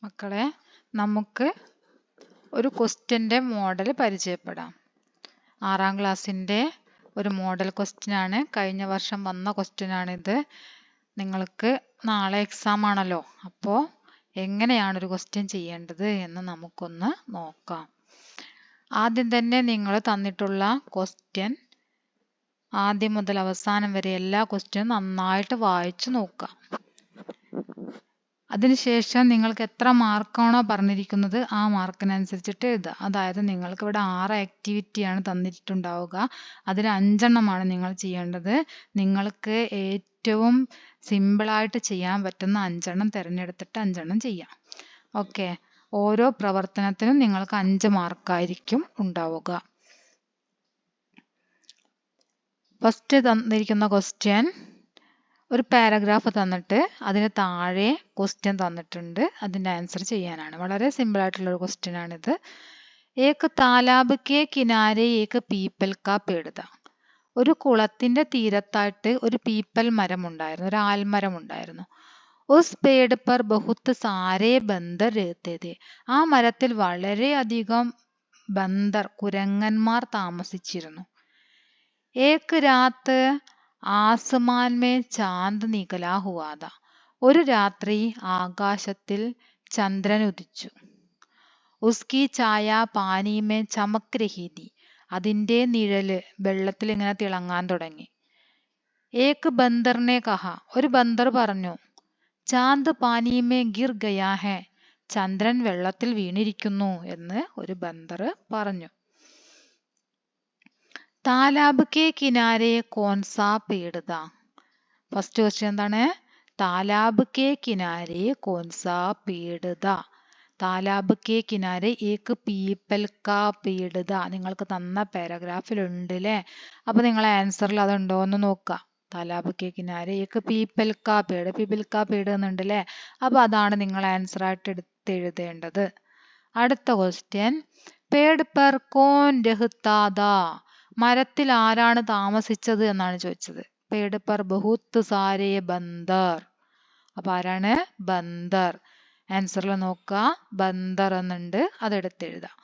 മക്കളെ, നമുക്ക് ഒരു ക്വസ്റ്റ്യൻ്റെ മോഡൽ പരിചയപ്പെടാം. 6ാം ക്ലാസ്സിൻ്റെ ഒരു മോഡൽ ക്വസ്റ്റ്യൻ ആണ്. കഴിഞ്ഞ വർഷം വന്ന ക്വസ്റ്റ്യൻ ആണിത്. നിങ്ങൾക്ക് നാളെ എക്സാം ആണല്ലോ, അപ്പോൾ എങ്ങനെയാണ് ഒരു ക്വസ്റ്റ്യൻ ചെയ്യേണ്ടത് എന്ന് നമുക്കൊന്ന് നോക്കാം. ആദ്യം തന്നെ നിങ്ങൾ തന്നിട്ടുള്ള ക്വസ്റ്റ്യൻ ആദ്യം മുതൽ അവസാനം വരെ എല്ലാ ക്വസ്റ്റ്യനും നന്നായിട്ട് വായിച്ചു നോക്കുക. അതിനുശേഷം നിങ്ങൾക്ക് എത്ര മാർക്കാണോ പറഞ്ഞിരിക്കുന്നത് ആ മാർക്കിനനുസരിച്ചിട്ട് എഴുതുക. അതായത് നിങ്ങൾക്ക് ഇവിടെ 6 ആക്ടിവിറ്റിയാണ് തന്നിട്ടുണ്ടാവുക. അതിൽ 5 എണ്ണമാണ് നിങ്ങൾ ചെയ്യേണ്ടത്. നിങ്ങൾക്ക് ഏറ്റവും സിമ്പിളായിട്ട് ചെയ്യാൻ പറ്റുന്ന 5 എണ്ണം തിരഞ്ഞെടുത്തിട്ട് 5 എണ്ണം ചെയ്യാം. ഓക്കെ, ഓരോ പ്രവർത്തനത്തിനും നിങ്ങൾക്ക് 5 മാർക്കായിരിക്കും ഉണ്ടാവുക. ഫസ്റ്റ് തന്നിരിക്കുന്ന ക്വസ്റ്റ്യൻ, ഒരു പാരഗ്രാഫ് തന്നിട്ട് അതിന് താഴെ ക്വസ്റ്റ്യൻ തന്നിട്ടുണ്ട്. അതിൻ്റെ ആൻസർ ചെയ്യാനാണ്. വളരെ സിമ്പിൾ ആയിട്ടുള്ള ഒരു ക്വസ്റ്റ്യൻ ആണിത്. ഏക്ക് താലാബ് കെ കിനാരെ ഏക്ക് പീപ്പൽ കാ പേട് താ. ഒരു കുളത്തിന്റെ തീരത്തായിട്ട് ഒരു പീപ്പൽ മരം ഉണ്ടായിരുന്നു, ഒരു ആൽമരം ഉണ്ടായിരുന്നു. ഉസ് പേട് പർ ബഹുത്ത് സാരേ ബന്ദർ രഹത്തെ थे. ആ മരത്തിൽ വളരെയധികം ബന്ദർ, കുരങ്ങന്മാർ താമസിച്ചിരുന്നു. ഏക്ക് രാത്ത് ആസ്മാൻ മേ ചാന്ദ് നികലാ ഹുവാ താ. ഒരു രാത്രി ആകാശത്തിൽ ചന്ദ്രൻ ഉദിച്ചു. ഉസ്കി ഛായ പാനി മേ ചമക് രഹി തി. അതിന്റെ നിഴല് വെള്ളത്തിൽ ഇങ്ങനെ തിളങ്ങാൻ തുടങ്ങി. ഏക്ക് ബന്ദറിനെ കഹ. ഒരു ബന്ദർ പറഞ്ഞു, ചാന്ദ് പാനി മേ ഗിർ ഗയാ ഹെ. ചന്ദ്രൻ വെള്ളത്തിൽ വീണിരിക്കുന്നു എന്ന് ഒരു ബന്ദർ പറഞ്ഞു. താലാബ് കെ കിനാരെ കോൺസാ പേട് താ. ഫസ്റ്റ് ക്വസ്റ്റ്യൻ എന്താണ്? താലാബ് കെ കിനാരെ കോൺസാ പേട് താ. താലാബ് കെ കിനാരെ ഏക്ക് പീപ്പൽ കാ പേട് താ. നിങ്ങൾക്ക് തന്ന പാരഗ്രാഫിലുണ്ട് അല്ലേ? അപ്പൊ നിങ്ങൾ ആൻസറിൽ അതുണ്ടോ എന്ന് നോക്കുക. താലാബ് കെ കിനാരെ ഏക്ക് പീപ്പൽ കാ പേട് എന്നുണ്ട് അല്ലേ? അപ്പൊ അതാണ് നിങ്ങൾ ആൻസർ ആയിട്ട് എടുത്ത് എഴുതേണ്ടത്. അടുത്ത ക്വസ്റ്റ്യൻ, പേട് പർ കോൻ രഹ്താ താ. മരത്തിൽ ആരാണ് താമസിച്ചത് എന്നാണ് ചോദിച്ചത്. പേട് പർ ബഹുത്ത് സാരേ ബന്ദർ. അപ്പൊ ആരാണ്? ബന്ദർ. ആൻസറിൽ നോക്കുക, ബന്ദർ എന്നുണ്ട്, അതെടുത്ത് എഴുതാം.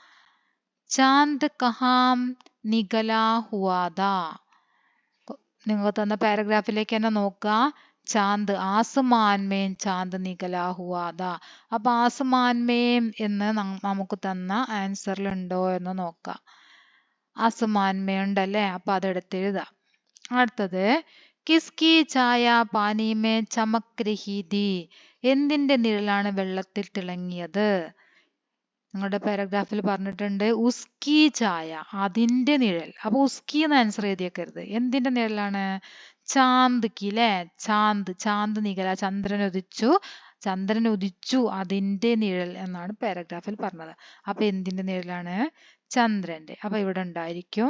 ചാന്ദ് കഹാം നികലാ ഹുവാ താ. നിങ്ങൾ തന്ന പാരഗ്രാഫിലേക്ക് തന്നെ നോക്കുക. ചാന്ദ് ആസ്മാൻമേം ചാന്ദ് നികലാ ഹുവാ താ. അപ്പൊ ആസ്മാൻമേം എന്ന് നമുക്ക് തന്ന ആൻസറിൽ ഉണ്ടോ എന്ന് നോക്കാം. ആസ്മാൻമേ ഉണ്ടല്ലേ? അപ്പൊ അതെടുത്ത് എഴുതാം. അടുത്തത്, കിസ്കി ഛായ പാനി മേ ചമക് രഹി തി. എന്തിന്റെ നിഴലാണ് വെള്ളത്തിൽ തിളങ്ങിയത്? നിങ്ങളുടെ പാരഗ്രാഫിൽ പറഞ്ഞിട്ടുണ്ട് ഉസ്കി ഛായ, അതിന്റെ നിഴൽ. അപ്പൊ ഉസ്കി എന്ന് ആൻസർ എഴുതിയേക്കരുത്. എന്തിന്റെ നിഴലാണ്? ചാന്ദ് കി അല്ലേ? ചാന്ദ് നികല, ചന്ദ്രൻ ഉദിച്ചു അതിന്റെ നിഴൽ എന്നാണ് പാരഗ്രാഫിൽ പറഞ്ഞത്. അപ്പൊ എന്തിന്റെ നിഴലാണ്? ചന്ദ്രന്റെ. അപ്പൊ ഇവിടെ ഉണ്ടായിരിക്കും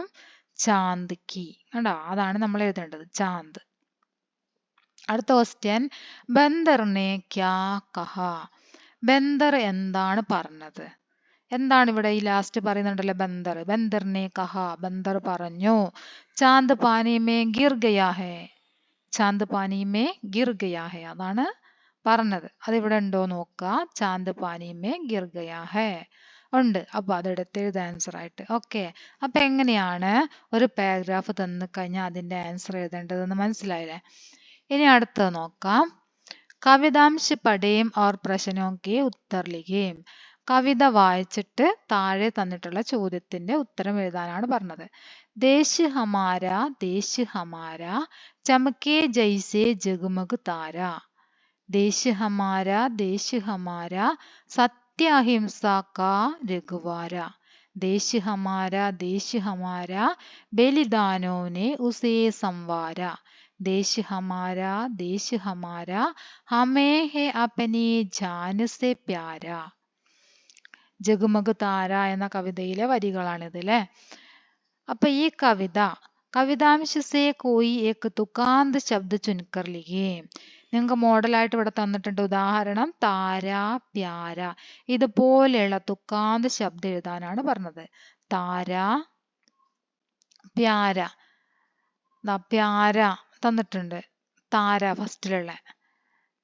ചാന്ദ് കി. കണ്ടോ? അതാണ് നമ്മൾ എഴുതേണ്ടത്, ചാന്ദ്. അടുത്ത ക്വസ്റ്റ്യൻ, ബന്ദറിനെ ക്യാ കഹ. ബന്ദർ എന്താണ് പറഞ്ഞത്? എന്താണ് ഇവിടെ ഈ ലാസ്റ്റ് പറയുന്നുണ്ടല്ലോ ബന്ദർ. ബന്ദറിനെ കഹ, ബന്ദർ പറഞ്ഞു, ചാന്ദ് പാനി മേ ഗിർ ഗയാ ഹെ. ചാന്ദ് പാനി മേ ഗിർ ഗയാ ഹെ, അതാണ് പറഞ്ഞത്. അതിവിടെ ഉണ്ടോ നോക്കുക. ചാന്ദ് പാനി മേ ഗിർ ഗയാ ഹെ ഉണ്ട്. അപ്പൊ അതെടുത്ത് എഴുത ആൻസർ ആയിട്ട്. ഓക്കെ, അപ്പൊ എങ്ങനെയാണ് ഒരു പാരഗ്രാഫ് തന്നു കഴിഞ്ഞാൽ അതിന്റെ ആൻസർ എഴുതേണ്ടതെന്ന് മനസ്സിലായില്ലേ? ഇനി അടുത്തത് നോക്കാം. കവിതാംശ് പഠേം ഓർ പ്രശ്നോ കെ ഉത്തർ ലിഖേം. കവിത വായിച്ചിട്ട് താഴെ തന്നിട്ടുള്ള ചോദ്യത്തിന്റെ ഉത്തരം എഴുതാനാണ് പറഞ്ഞത്. ദേശ് ഹമാര ചമകെ ജൈസെ ജഗ്മഗ് താര. ദേശ് ഹമാര സത്യാഹിംസ കാ രഘുവാര. ദേശ് ഹമാര ബലിദാനോ ने उसे संवारा. ദേശ് ഹമാര ഹമേ ഹെ അപനി ജാൻ സെ പ്യാര. ജഗ്മഗ് താര എന്ന കവിതയിലെ വരികളാണിത് അല്ലേ? അപ്പൊ ഈ കവിതാംശ് സെ കോയി ഏക് തുകാന്ത് ശബ്ദ ചുൻകർ ലിഖേ. നിങ്ങൾക്ക് മോഡലായിട്ട് ഇവിടെ തന്നിട്ടുണ്ട്. ഉദാഹരണം താര, പ്യാര. ഇതുപോലെയുള്ള തുകാന്ത് ശബ്ദം എഴുതാനാണ് പറഞ്ഞത്. താര, പ്യാര. പ്യാര തന്നിട്ടുണ്ട്, താര ഫസ്റ്റിലുള്ള.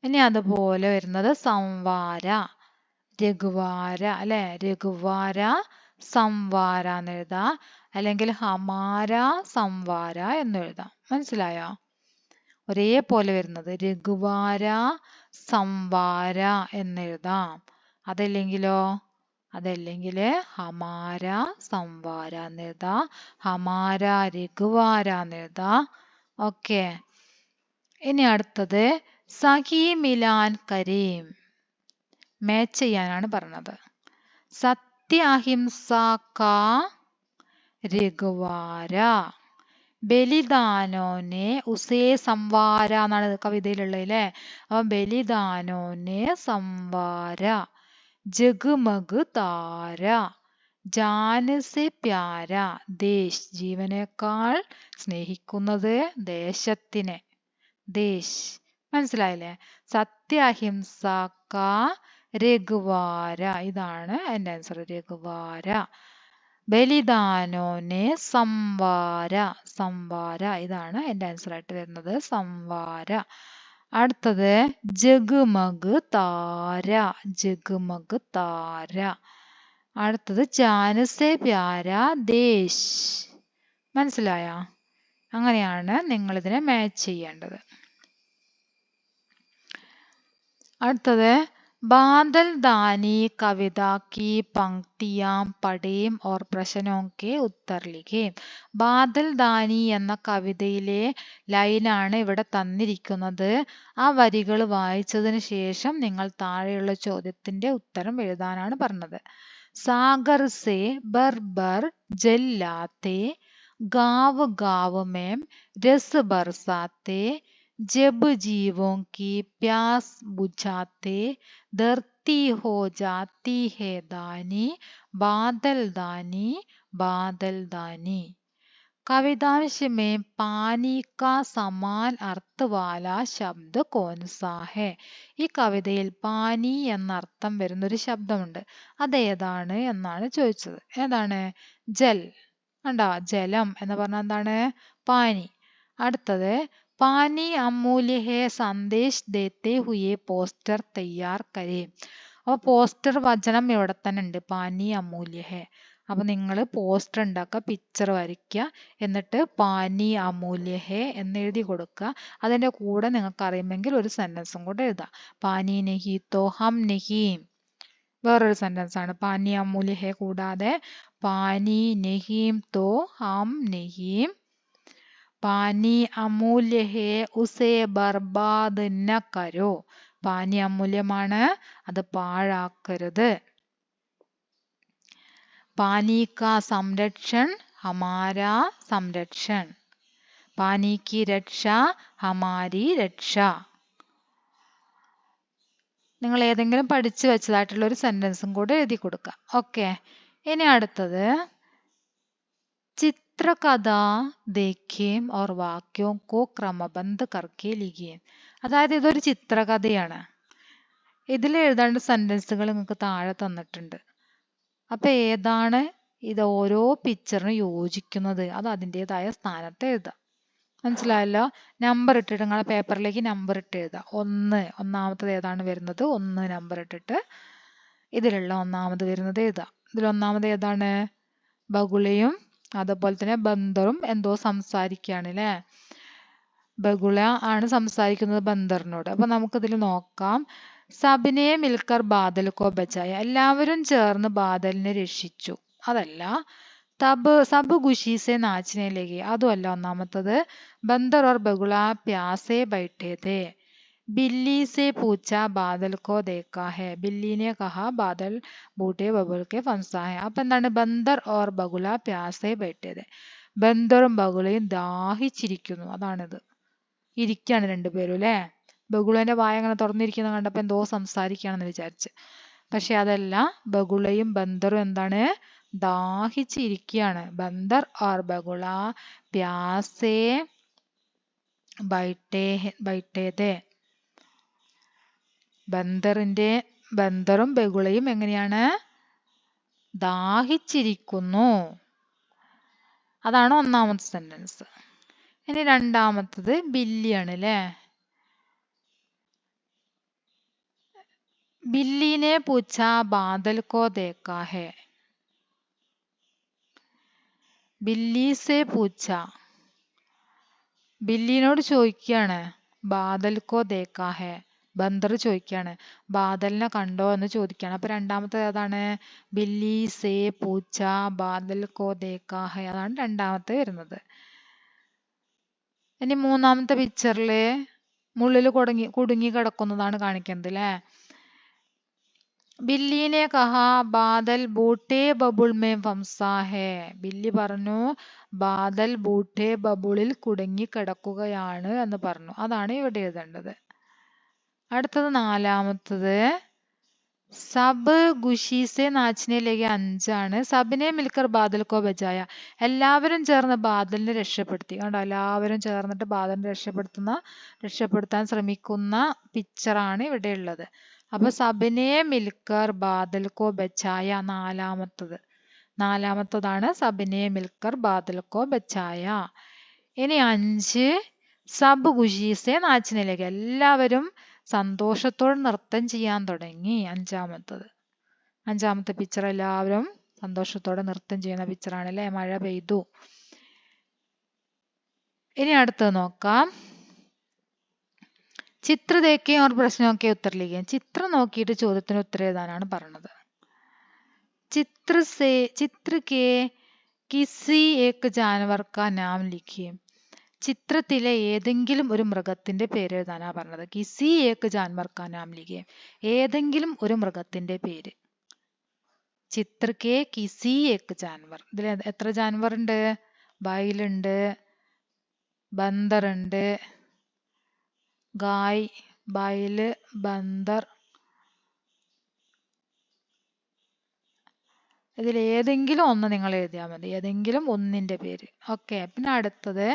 ഇനി അതുപോലെ വരുന്നത് സംവാര. രഘുവാര അല്ലെ, രഘുവാര സംവാര എന്ന് എഴുതാം, അല്ലെങ്കിൽ ഹമാര സംവാര എന്ന് എഴുതാം. മനസ്സിലായോ? ഒരേപോലെ വരുന്നത് രഘുവാര സംവാര എന്ന് എഴുതാം. അതല്ലെങ്കിൽ ഹമാര സംവാര എന്ന് എഴുതാം, ഹമാര രഘുവാര എന്ന് എഴുതാം. ഓക്കെ, ഇനി അടുത്തത് സഖി മിലാൻ കരീം. മാച്ച് ചെയ്യാനാണ് പറഞ്ഞത്. സത്യ അഹിംസ കാ രഘുവാര, ബലിദാനോനെ ഉസേ സംവാര എന്നാണ് കവിതയിലുള്ളത് അല്ലേ. അപ്പൊ ബലിദാനോനെ സംവാര, ജഗ്മഗ് താര, ജാന് സെ പ്യാര, ദേശ് ജീവനേക്കാൾ സ്നേഹിക്കുന്നത് ദേശത്തിനെ, ദേശ്. മനസ്സിലായില്ലേ? സത്യ അഹിംസ കാ രഘുവാര, ഇതാണ് എൻ്റെ ആൻസർ, രഘുവാര. ബലിദാനോനെ സംവാര, സംവാര ഇതാണ് എൻ്റെ ആൻസർ ആയിട്ട് വരുന്നത്, സംവാര. അടുത്തത് ജഗ്മഗ് താര, ജഗ്മഗ് താര. അടുത്തത് ജാന് സെ പ്യാര ദേശ്. മനസ്സിലായോ? അങ്ങനെയാണ് നിങ്ങൾ ഇതിനെ മാച്ച് ചെയ്യേണ്ടത്. അടുത്തത് बादल दानी कविता की पंक्तियां पढ़ें और प्रश्नों के उत्तर लिखें. ബാദൽ ദാനി എന്ന കവിതയിലെ ലൈനാണ് ഇവിടെ തന്നിരിക്കുന്നത്. ആ വരികൾ വായിച്ചതിന് ശേഷം നിങ്ങൾ താഴെയുള്ള ചോദ്യത്തിന്റെ ഉത്തരം എഴുതാനാണ് പറഞ്ഞത്. സാഗർ സേ ബർബർ ജല്ലാത്തെ, गाँव गाँव में रस बरसाते, जब जीवों की प्यास बुझाते, धरती हो जाती है दानी, बादल दानी बादल दानी. कवितांश में पानी का समान अर्थ वाला ശബ്ദ कौन सा है? ഈ കവിതയിൽ പാനി എന്ന അർത്ഥം വരുന്ന ഒരു ശബ്ദമുണ്ട്, അതേതാണ് എന്നാണ് ചോദിച്ചത്. ഏതാണ്? ജൽ. കണ്ടോ, ജലം എന്ന് പറഞ്ഞാൽ എന്താണ്? പാനി. അടുത്തത് പാനി അമൂല്യ ഹേ സന്ദേശ് ദേത്തെ ഹുയെ പോസ്റ്റർ തയ്യാർ കരേ. അപ്പൊ പോസ്റ്റർ വചനം ഇവിടെ തന്നെ ഉണ്ട്, പാനി അമൂല്യ ഹേ. അപ്പൊ നിങ്ങൾ പോസ്റ്റർ ഉണ്ടാക്കുക, പിക്ചർ വരയ്ക്കുക, എന്നിട്ട് പാനി അമൂല്യ ഹേ എന്ന് എഴുതി കൊടുക്കുക. അതിന്റെ കൂടെ നിങ്ങൾക്ക് അറിയുമെങ്കിൽ ഒരു സെന്റൻസും കൂടെ എഴുതാം. പാനി നഹി തോ ഹം നഹി, വേറൊരു സെന്റൻസ് ആണ്. പാനി അമൂല്യ ഹേ കൂടാതെ പാനി നഹീം തോ ഹം നഹീം, പാനി അമൂല്യ ഹേ ഉസേ ബർബാദ് ന കരോ. പാനി അമൂല്യമാണ്, അത് പാഴാക്കരുത്. पानी का संरक्षण हमारा संरक्षण, पानी की रक्षा हमारी रक्षा. നിങ്ങൾ ഏതെങ്കിലും പഠിച്ചു വെച്ചതായിട്ടുള്ള ഒരു സെന്റൻസും കൂടെ എഴുതി കൊടുക്കുക. ഓക്കെ, ഇനി അടുത്തത് ചിത്രകഥ ദേഖേം और वाक्यों को क्रमबद्ध करके लिखिए. അതായത് ഇതൊരു ചിത്രകഥയാണ്. ഇതിൽ എഴുതേണ്ട സെന്റൻസുകൾ നിങ്ങൾക്ക് താഴെ തന്നിട്ടുണ്ട്. അപ്പൊ ഏതാണ് ഇത് ഓരോ പിക്ചറിന് യോജിക്കുന്നത്, അത് അതിൻ്റെതായ സ്ഥാനത്ത് എഴുതാം. മനസ്സിലായല്ലോ? നമ്പർ ഇട്ടിട്ട് നിങ്ങളെ പേപ്പറിലേക്ക് നമ്പർ ഇട്ട് എഴുതാം. ഒന്നാമത്തത് ഏതാണ് വരുന്നത്, 1 നമ്പർ ഇട്ടിട്ട് ഇതിലുള്ള ഒന്നാമത് വരുന്നത് എഴുതാം. ഇതിൽ ഒന്നാമത് ഏതാണ്? ബഗുളയും അതുപോലെ തന്നെ ബന്ദറും എന്തോ സംസാരിക്കുകയാണ് അല്ലേ. ബഗുള ആണ് സംസാരിക്കുന്നത് ബന്ദറിനോട്. അപ്പൊ നമുക്കിതിൽ നോക്കാം. സബിനെ മിൽക്കർ ബാദൽ കോ ബച്ചായ, എല്ലാവരും ചേർന്ന് ബാദലിനെ രക്ഷിച്ചു. അതല്ല. സബ് ഖുഷി സെ നാച്ചനെ ലഗെ, അതുമല്ല ഒന്നാമത്തത്. ബന്ദർ और ബഗുള പ്യാസെ ബൈഠേ थे, बिल्ली से पूछा बादल को देखा है, बिल्ली ने कहा बादल बूटे बबुल के फंसा है. അപ്പൊ എന്താണ്? ബന്ദർ और ബഗുള പ്യാസെ ബൈഠേ थे, ബന്ദറും ബഗുളയും ദാഹിച്ചിരിക്കുന്നു. അതാണിത്. ഇരിക്കുകയാണ് രണ്ടുപേരും അല്ലേ. ബഗുളന്റെ വായ അങ്ങനെ തുറന്നിരിക്കുന്ന കണ്ടപ്പോ എന്തോ സംസാരിക്കുകയാണെന്ന് വിചാരിച്ച്. പക്ഷെ അതല്ല, ബഗുളയും ബന്ദറും എന്താണ്? ദാഹിച്ചിരിക്കുകയാണ്. ബന്ദർ और ബഗുള പ്യാസെ ബൈഠേ थे. ബന്ദറും ബഗുളയും എങ്ങനെയാണ്? ദാഹിച്ചിരിക്കുന്നു. അതാണ് ഒന്നാമത്തെ സെന്റൻസ്. ഇനി രണ്ടാമത്തത് ബില്ലിയാണ് അല്ലേ. बिल्ली ने पूछा बादल को देखा है. बिल्ली से पूछा. ബില്ലിനോട് ചോദിക്കുകയാണ് ബാദൽ കോ ദേക്കാ ഹെ. ബന്ദർ ചോദിക്കുകയാണ് ബാദലിനെ കണ്ടോ എന്ന് ചോദിക്കുകയാണ്. അപ്പൊ രണ്ടാമത്തെ ഏതാണ്? ബില്ലി സേ പൂച്ച ബാദൽ കോ ദേക്കാ ഹെ. അതാണ് രണ്ടാമത്തെ വരുന്നത്. ഇനി മൂന്നാമത്തെ പിക്ചറില് മുള്ളിൽ കുടുങ്ങി കിടക്കുന്നതാണ് കാണിക്കുന്നത് അല്ലെ. ബില്ലിനെ കഹാ ബാദൽ ബൂട്ടേ ബബുൾ മേ ഫംസാ ഹേ. ബില്ലി പറഞ്ഞു ബാദൽ ബൂട്ടേ ബബുളിൽ കുടുങ്ങി കിടക്കുകയാണ് എന്ന് പറഞ്ഞു. അതാണ് ഇവിടെ എഴുതേണ്ടത്. അടുത്തത് നാലാമത്തത് സബ് ഖുഷി സെ നാച്ചിനെ ലേക്ക് 5 സബിനെ മിൽക്കർ ബാദൽ കോ ബജായ. എല്ലാവരും ചേർന്ന് ബാദലിനെ രക്ഷപ്പെടുത്തി. കണ്ടോ, എല്ലാവരും ചേർന്നിട്ട് ബാദലിനെ രക്ഷപ്പെടുത്താൻ ശ്രമിക്കുന്ന പിക്ചറാണ് ഇവിടെ ഉള്ളത്. അപ്പൊ സബിനെ മിൽക്കർ ബാദൽ കോ ബച്ചായ നാലാമത്തതാണ് സബിനെ മിൽക്കർ ബാദൽ കോ ബച്ചായ. ഇനി 5 സബ് ഖുഷി സെ നാച്ചിനെ ലേക്ക്. എല്ലാവരും സന്തോഷത്തോടെ നൃത്തം ചെയ്യാൻ തുടങ്ങി. അഞ്ചാമത്തെ പിക്ചർ എല്ലാവരും സന്തോഷത്തോടെ നൃത്തം ചെയ്യുന്ന പിക്ചറാണ് അല്ലെ. മഴ പെയ്തു. ഇനി അടുത്തത് നോക്കാം. ചിത്ര ദേഖേ ഓർ പ്രശ്നോ കെ ഉത്തർ ലിഖേ. ചിത്രം നോക്കിയിട്ട് ചോദ്യത്തിന് ഉത്തരം എഴുതാനാണ് പറഞ്ഞത്. ചിത്ര കെ കിസി ഏക് ജാനവർ കാ നാം ലിഖിയേ. ചിത്രത്തിലെ ഏതെങ്കിലും ഒരു മൃഗത്തിന്റെ പേര് എഴുതാനാ പറഞ്ഞത്. കിസി ഏക് ജാൻവർ കാ നാം ലിഖിയേ. ഏതെങ്കിലും ഒരു മൃഗത്തിന്റെ പേര്. ചിത്ര കെ കിസി ഏക് ജാൻവർ. ഇതിൽ എത്ര ജാൻവർ ഉണ്ട്? ബൈലുണ്ട്, ബന്ദർ ഉണ്ട്, ഗായ്, ബൈല്, ബന്ദർ. ഇതിൽ ഏതെങ്കിലും ഒന്ന് നിങ്ങൾ എഴുതിയാൽ മതി. ഏതെങ്കിലും ഒന്നിന്റെ പേര്. ഓക്കെ. പിന്നെ അടുത്തത്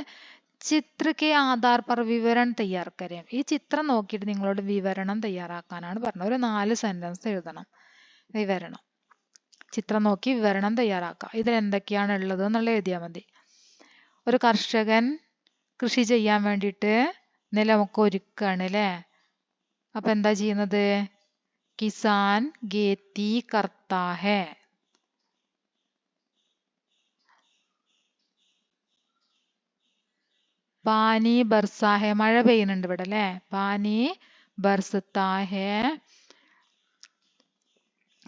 ചിത്ര കെ ആധാർ പർ വിവരണം തയ്യാർ കരേം. ഈ ചിത്രം നോക്കിയിട്ട് നിങ്ങളോട് വിവരണം തയ്യാറാക്കാനാണ് പറഞ്ഞത്. ഒരു 4 സെന്റൻസ് എഴുതണം. വിവരണം. ചിത്രം നോക്കി വിവരണം തയ്യാറാക്കാം. ഇതിൽ എന്തൊക്കെയാണ് ഉള്ളത് എന്നുള്ള എഴുതിയാൽ മതി. ഒരു കർഷകൻ കൃഷി ചെയ്യാൻ വേണ്ടിയിട്ട് നിലമൊക്കെ ഒരുക്കുകയാണ് അല്ലേ. അപ്പൊ എന്താ ചെയ്യുന്നത്? കിസാൻ ഗേത്തി കർത്താ ഹേ. പാനി ബർസാ ഹേ. മഴ പെയ്യുന്നുണ്ട് ഇവിടെ അല്ലെ. പാനി ബർസത്താ ഹേ.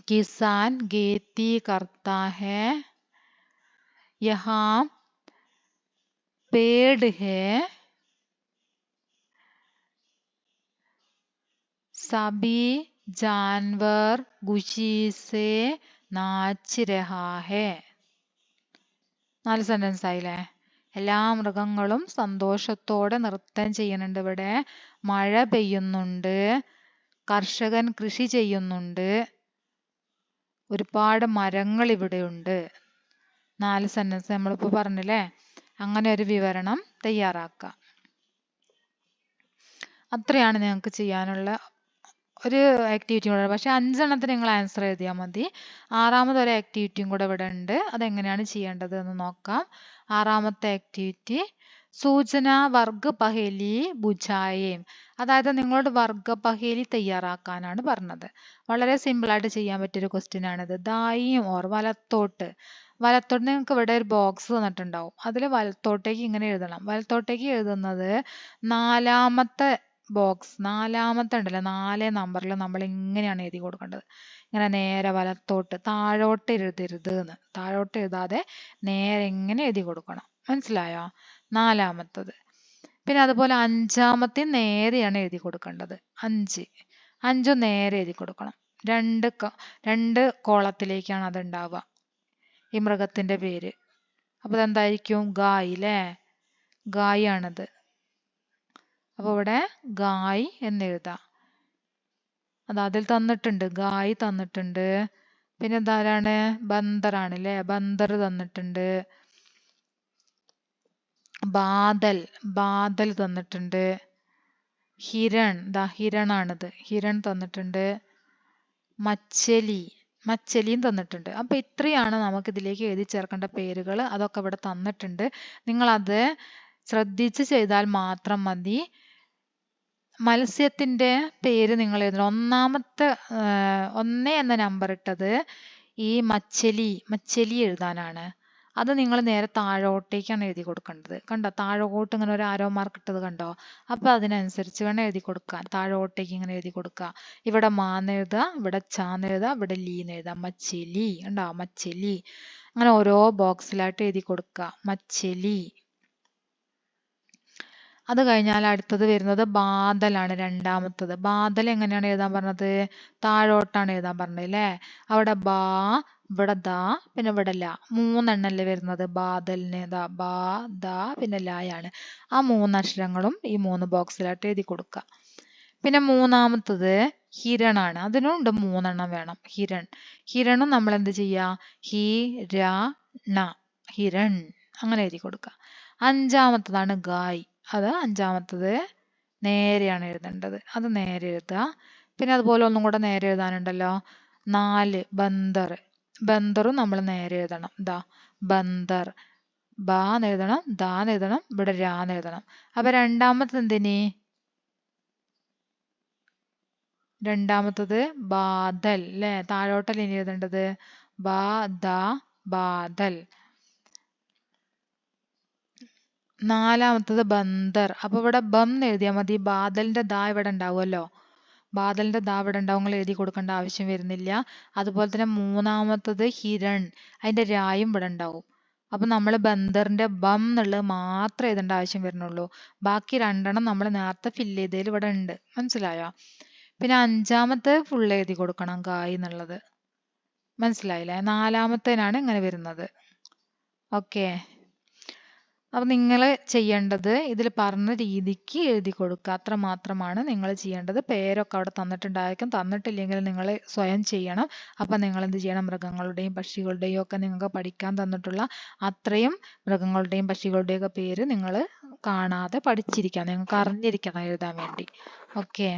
किसान खेती करता है. यहाँ पेड़ है. सभी जानवर खुशी से नाच रहा है. 4 സെന്റൻസ് ആയില്ലേ. എല്ലാ മൃഗങ്ങളും സന്തോഷത്തോടെ നൃത്തം ചെയ്യുന്നുണ്ട് ഇവിടെ. മഴ പെയ്യുന്നുണ്ട്. കർഷകൻ കൃഷി ചെയ്യുന്നുണ്ട്. ഒരുപാട് മരങ്ങൾ ഇവിടെ ഉണ്ട്. 4 സെന്റൻസ് നമ്മളിപ്പോ പറഞ്ഞില്ലേ. അങ്ങനെ ഒരു വിവരണം തയ്യാറാക്കാം. അത്രയാണ് നിങ്ങൾക്ക് ചെയ്യാനുള്ള ഒരു ആക്ടിവിറ്റി കൂടെ. പക്ഷെ 5 എണ്ണത്തിന് നിങ്ങൾ ആൻസർ എഴുതിയാൽ മതി. 6ാമത് ഒരു ആക്ടിവിറ്റിയും കൂടെ ഇവിടെ ഉണ്ട്. അതെങ്ങനെയാണ് ചെയ്യേണ്ടത് എന്ന് നോക്കാം. 6ാമത്തെ ആക്ടിവിറ്റി സൂചന വർഗ പഹേലി ബുജായേം. അതായത് നിങ്ങളോട് വർഗ പഹേലി തയ്യാറാക്കാനാണ് പറഞ്ഞത്. വളരെ സിമ്പിൾ ആയിട്ട് ചെയ്യാൻ പറ്റിയൊരു ക്വസ്റ്റ്യൻ ആണിത്. ദായിയും ഓർ വലത്തോട്ട്. നിങ്ങൾക്ക് ഇവിടെ ഒരു ബോക്സ് തന്നിട്ടുണ്ടാവും. അതിൽ വലത്തോട്ടേക്ക് ഇങ്ങനെ എഴുതണം. വലത്തോട്ടേക്ക് എഴുതുന്നത് 4ാമത്തെ ബോക്സ്. 4ാമത്തെ ഉണ്ടല്ലോ, 4 നമ്പറിൽ നമ്മൾ ഇങ്ങനെയാണ് എഴുതി കൊടുക്കേണ്ടത്. ഇങ്ങനെ നേരെ വലത്തോട്ട്. താഴോട്ട് എഴുതരുത് എന്ന്. താഴോട്ട് എഴുതാതെ നേരെ ഇങ്ങനെ എഴുതി കൊടുക്കണം. മനസ്സിലായോ? 4ാമത്തത്. പിന്നെ അതുപോലെ 5ാമത്തെ നേരെയാണ് എഴുതി കൊടുക്കേണ്ടത്. 5 നേരെ എഴുതി കൊടുക്കണം. 2 കോളത്തിലേക്കാണ് അത് ഉണ്ടാവുക. ഈ മൃഗത്തിന്റെ പേര്. അപ്പൊ എന്തായിരിക്കും? ഗായ് അല്ലേ. ഗായ് ആണത്. അപ്പൊ ഇവിടെ ഗായ് എന്ന് എഴുതാം. അത് അതിൽ തന്നിട്ടുണ്ട്. ഗായ് തന്നിട്ടുണ്ട്. പിന്നെ എന്താരാണ്? ബന്ദറാണ് അല്ലേ. ബന്ദർ തന്നിട്ടുണ്ട്. ബാദൽ തന്നിട്ടുണ്ട്. ഹിരണാണിത്. ഹിരൺ തന്നിട്ടുണ്ട്. മച്ചലിയും തന്നിട്ടുണ്ട്. അപ്പൊ ഇത്രയാണ് നമുക്ക് ഇതിലേക്ക് എഴുതി ചേർക്കേണ്ട പേരുകൾ. അതൊക്കെ ഇവിടെ തന്നിട്ടുണ്ട്. നിങ്ങളത് ശ്രദ്ധിച്ച് ചെയ്താൽ മാത്രം മതി. മത്സ്യത്തിന്റെ പേര് നിങ്ങൾ എഴുതണം. ഒന്നാമത്തെ 1 എന്ന നമ്പർ ഇട്ടത് ഈ മച്ചലി എഴുതാനാണ്. അത് നിങ്ങൾ നേരെ താഴോട്ടേക്കാണ് എഴുതി കൊടുക്കേണ്ടത്. കണ്ടോ, താഴോട്ട് ഇങ്ങനെ ഒരു ആരോ മാർക്ക് ഇട്ടത് കണ്ടോ? അപ്പൊ അതിനനുസരിച്ച് വേണം എഴുതി കൊടുക്കാൻ. താഴോട്ടേക്ക് ഇങ്ങനെ എഴുതി കൊടുക്കുക. ഇവിടെ മാന്ന് എഴുതുക, ഇവിടെ ചാന്ന് എഴുതുക, ഇവിടെ ലീന്ന് എഴുതുക. മച്ചലി ഉണ്ടോ, മച്ചലി. അങ്ങനെ ഓരോ ബോക്സിലായിട്ട് എഴുതി കൊടുക്കുക. മച്ചലി. അത് കഴിഞ്ഞാൽ അടുത്തത് വരുന്നത് ബാദലാണ്, രണ്ടാമത്തത്. ബാദൽ എങ്ങനെയാണ് എഴുതാൻ പറഞ്ഞത്? താഴോട്ടാണ് എഴുതാൻ പറഞ്ഞത് അല്ലേ? അവിടെ ബാ, ഇവിടെ ദാ, പിന്നെ ഇവിടെ ല. 3 എണ്ണല്ലേ വരുന്നത് ബാദലിന്. ബാ, ദ, പിന്നെ ലായാണ്. ആ 3 അക്ഷരങ്ങളും ഈ 3 ബോക്സിലായിട്ട് എഴുതി കൊടുക്കുക. പിന്നെ മൂന്നാമത്തത് ഹിരണാണ്. അതിനും ഉണ്ട് 3 എണ്ണം വേണം. ഹിരണും നമ്മൾ എന്ത് ചെയ്യാ? ഹിരൺ, അങ്ങനെ എഴുതി കൊടുക്കുക. അഞ്ചാമത്തതാണ് ഗായ്. അത് അഞ്ചാമത്തത് നേരെയാണ് എഴുതേണ്ടത്. അത് നേരെ എഴുതുക. പിന്നെ അതുപോലെ ഒന്നും കൂടെ നേരെ എഴുതാനുണ്ടല്ലോ. 4 ബന്ദർ. ബന്ദറും നമ്മൾ നേരെ എഴുതണം. ബന്ദർ. ബാന്ന് എഴുതണം, ദാന്ന് എഴുതണം, ഇവിടെ രാന്ന് എഴുതണം. അപ്പൊ രണ്ടാമത്തത് ബാദൽ അല്ലെ? താഴോട്ടല്ലേ ഇനി എഴുതേണ്ടത്? ബാദൽ. നാലാമത്തത് ബന്ദർ. അപ്പൊ ഇവിടെ ബം എഴുതിയാൽ മതി. ബാദലിന്റെ ദാ ഇവിടെ ഉണ്ടാവുമല്ലോ. ബാദലിന്റെ ദാ ഇവിടെ ഉണ്ടാവും. നിങ്ങൾ എഴുതി കൊടുക്കേണ്ട ആവശ്യം വരുന്നില്ല. അതുപോലെ തന്നെ മൂന്നാമത്തത് ഹിരൺ. അതിന്റെ രായും ഇവിടെ ഉണ്ടാവും. അപ്പൊ നമ്മൾ ബന്ദറിന്റെ ബം എന്നുള്ളത് മാത്രമേ എഴുതേണ്ട ആവശ്യം വരുന്നുള്ളൂ. ബാക്കി 2 എണ്ണം നമ്മൾ നേരത്തെ ഫില്ല് ചെയ്തതിൽ ഇവിടെ ഉണ്ട്. മനസ്സിലായോ? പിന്നെ അഞ്ചാമത്തെ ഫുൾ എഴുതി കൊടുക്കണം, ഗായ് എന്നുള്ളത്. മനസ്സിലായില്ലേ? നാലാമത്തേനാണ് ഇങ്ങനെ വരുന്നത്. ഓക്കെ. അപ്പൊ നിങ്ങൾ ചെയ്യേണ്ടത് ഇതിൽ പറഞ്ഞ രീതിക്ക് എഴുതി കൊടുക്കുക. അത്ര മാത്രമാണ് നിങ്ങൾ ചെയ്യേണ്ടത്. പേരൊക്കെ അവിടെ തന്നിട്ടുണ്ടായിരിക്കും. തന്നിട്ടില്ലെങ്കിൽ നിങ്ങൾ സ്വയം ചെയ്യണം. അപ്പൊ നിങ്ങൾ എന്ത് ചെയ്യണം? മൃഗങ്ങളുടെയും പക്ഷികളുടെയും ഒക്കെ നിങ്ങൾക്ക് പഠിക്കാൻ തന്നിട്ടുള്ള അത്രയും മൃഗങ്ങളുടെയും പക്ഷികളുടെയും ഒക്കെ പേര് നിങ്ങൾ കാണാതെ പഠിച്ചിരിക്കണം. നിങ്ങൾക്ക് അറിഞ്ഞിരിക്കണം എഴുതാൻ വേണ്ടി. ഓക്കെ.